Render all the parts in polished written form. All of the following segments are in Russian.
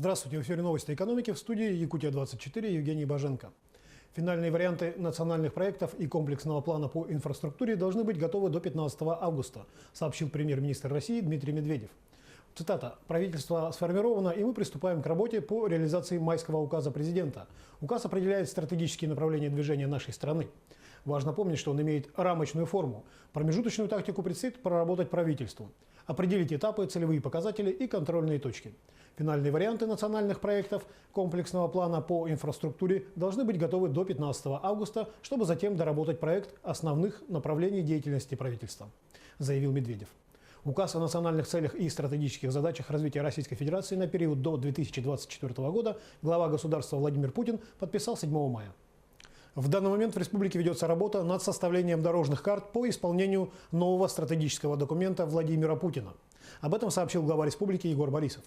Здравствуйте, в эфире новости экономики, в студии Якутия-24 Евгений Боженко. Финальные варианты национальных проектов и комплексного плана по инфраструктуре должны быть готовы до 15 августа, сообщил премьер-министр России Дмитрий Медведев. Цитата. «Правительство сформировано, и мы приступаем к работе по реализации майского указа президента. Указ определяет стратегические направления движения нашей страны. Важно помнить, что он имеет рамочную форму. Промежуточную тактику предстоит проработать правительству. Определить этапы, целевые показатели и контрольные точки. Финальные варианты национальных проектов комплексного плана по инфраструктуре должны быть готовы до 15 августа, чтобы затем доработать проект основных направлений деятельности правительства», заявил Медведев. Указ о национальных целях и стратегических задачах развития Российской Федерации на период до 2024 года глава государства Владимир Путин подписал 7 мая. В данный момент в республике ведется работа над составлением дорожных карт по исполнению нового стратегического документа Владимира Путина. Об этом сообщил глава республики Егор Борисов.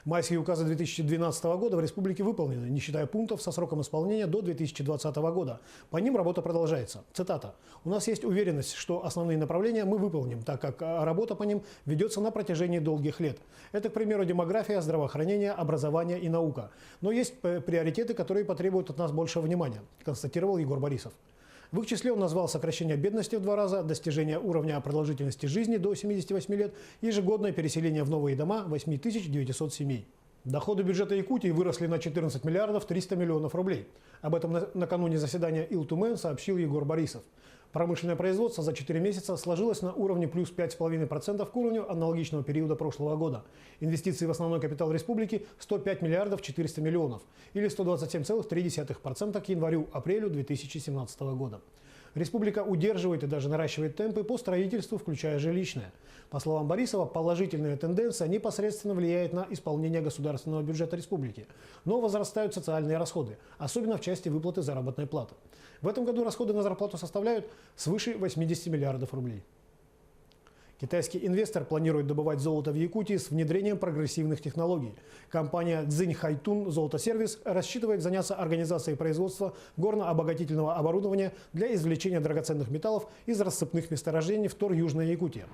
Майские указы 2012 года в республике выполнены, не считая пунктов со сроком исполнения до 2020 года. По ним работа продолжается. Цитата. «У нас есть уверенность, что основные направления мы выполним, так как работа по ним ведется на протяжении долгих лет. Это, к примеру, демография, здравоохранение, образование и наука. Но есть приоритеты, которые потребуют от нас больше внимания», констатировал Егор Борисов. В их числе он назвал сокращение бедности в 2 раза, достижение уровня продолжительности жизни до 78 лет и ежегодное переселение в новые дома 8900 семей. Доходы бюджета Якутии выросли на 14 миллиардов 300 миллионов рублей. Об этом накануне заседания Ил-Тумен сообщил Егор Борисов. Промышленное производство за 4 месяца сложилось на уровне плюс 5,5% к уровню аналогичного периода прошлого года. Инвестиции в основной капитал республики 105 миллиардов 400 миллионов или 127,3% к январю-апрелю 2017 года. Республика удерживает и даже наращивает темпы по строительству, включая жилищное. По словам Борисова, положительная тенденция непосредственно влияет на исполнение государственного бюджета республики. Но возрастают социальные расходы, особенно в части выплаты заработной платы. В этом году расходы на зарплату составляют свыше 80 миллиардов рублей. Китайский инвестор планирует добывать золото в Якутии с внедрением прогрессивных технологий. Компания Цзиньхайтун Золотосервис рассчитывает заняться организацией производства горно-обогатительного оборудования для извлечения драгоценных металлов из рассыпных месторождений втор Южной Якутии.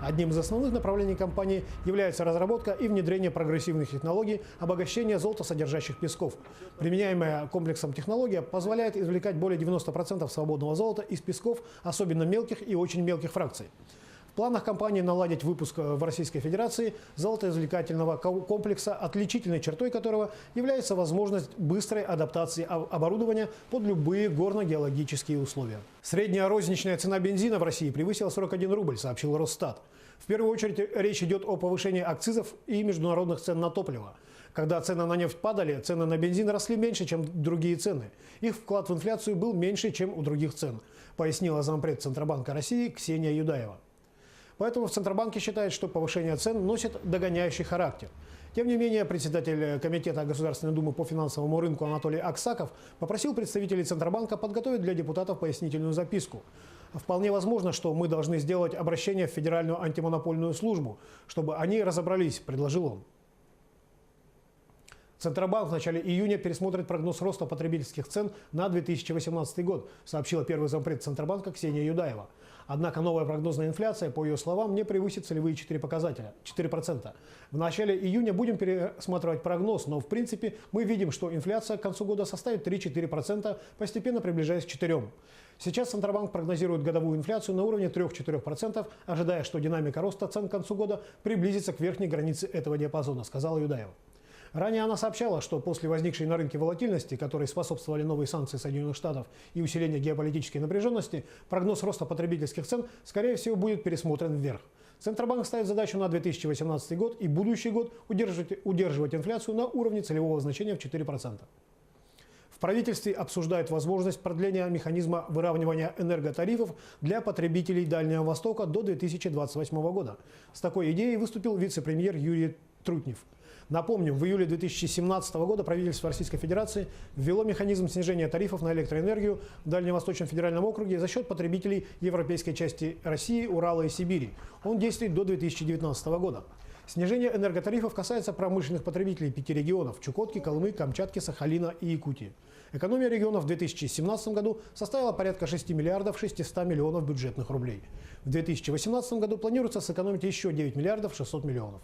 Одним из основных направлений компании является разработка и внедрение прогрессивных технологий обогащения золотосодержащих песков. Применяемая комплексом технология позволяет извлекать более 90% свободного золота из песков, особенно мелких и очень мелких фракций. В планах компании наладить выпуск в Российской Федерации золотоизвлекательного комплекса, отличительной чертой которого является возможность быстрой адаптации оборудования под любые горно-геологические условия. Средняя розничная цена бензина в России превысила 41 рубль, сообщил Росстат. В первую очередь речь идет о повышении акцизов и международных цен на топливо. Когда цены на нефть падали, цены на бензин росли меньше, чем другие цены. Их вклад в инфляцию был меньше, чем у других цен, пояснила зампред Центробанка России Ксения Юдаева. Поэтому в Центробанке считают, что повышение цен носит догоняющий характер. Тем не менее, председатель Комитета Государственной Думы по финансовому рынку Анатолий Аксаков попросил представителей Центробанка подготовить для депутатов пояснительную записку. Вполне возможно, что мы должны сделать обращение в Федеральную антимонопольную службу, чтобы они разобрались, предложил он. Центробанк в начале июня пересмотрит прогноз роста потребительских цен на 2018 год, сообщила первый зампред Центробанка Ксения Юдаева. Однако новая прогнозная инфляция, по ее словам, не превысит целевые 4 показателя – 4%. В начале июня будем пересматривать прогноз, но в принципе мы видим, что инфляция к концу года составит 3-4%, постепенно приближаясь к 4%. Сейчас Центробанк прогнозирует годовую инфляцию на уровне 3-4%, ожидая, что динамика роста цен к концу года приблизится к верхней границе этого диапазона, сказала Юдаева. Ранее она сообщала, что после возникшей на рынке волатильности, которой способствовали новые санкции Соединенных Штатов и усиление геополитической напряженности, прогноз роста потребительских цен, скорее всего, будет пересмотрен вверх. Центробанк ставит задачу на 2018 год и будущий год удерживать инфляцию на уровне целевого значения в 4%. В правительстве обсуждают возможность продления механизма выравнивания энерготарифов для потребителей Дальнего Востока до 2028 года. С такой идеей выступил вице-премьер Юрий Трутнев. Напомним, в июле 2017 года правительство Российской Федерации ввело механизм снижения тарифов на электроэнергию в Дальневосточном федеральном округе за счет потребителей европейской части России, Урала и Сибири. Он действует до 2019 года. Снижение энерготарифов касается промышленных потребителей 5 регионов – Чукотки, Колымы, Камчатки, Сахалина и Якутии. Экономия регионов в 2017 году составила порядка 6 миллиардов 600 миллионов бюджетных рублей. В 2018 году планируется сэкономить еще 9 миллиардов 600 миллионов.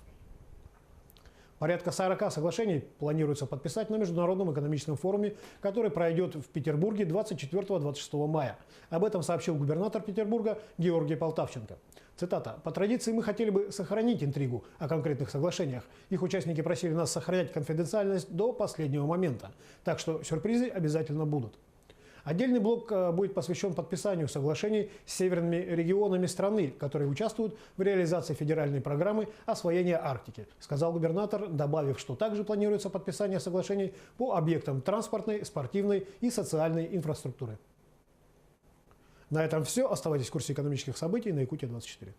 Порядка 40 соглашений планируется подписать на Международном экономическом форуме, который пройдет в Петербурге 24-26 мая. Об этом сообщил губернатор Петербурга Георгий Полтавченко. Цитата. «По традиции мы хотели бы сохранить интригу о конкретных соглашениях. Их участники просили нас сохранять конфиденциальность до последнего момента. Так что сюрпризы обязательно будут». Отдельный блок будет посвящен подписанию соглашений с северными регионами страны, которые участвуют в реализации федеральной программы освоения Арктики, сказал губернатор, добавив, что также планируется подписание соглашений по объектам транспортной, спортивной и социальной инфраструктуры. На этом все. Оставайтесь в курсе экономических событий на Якутия 24.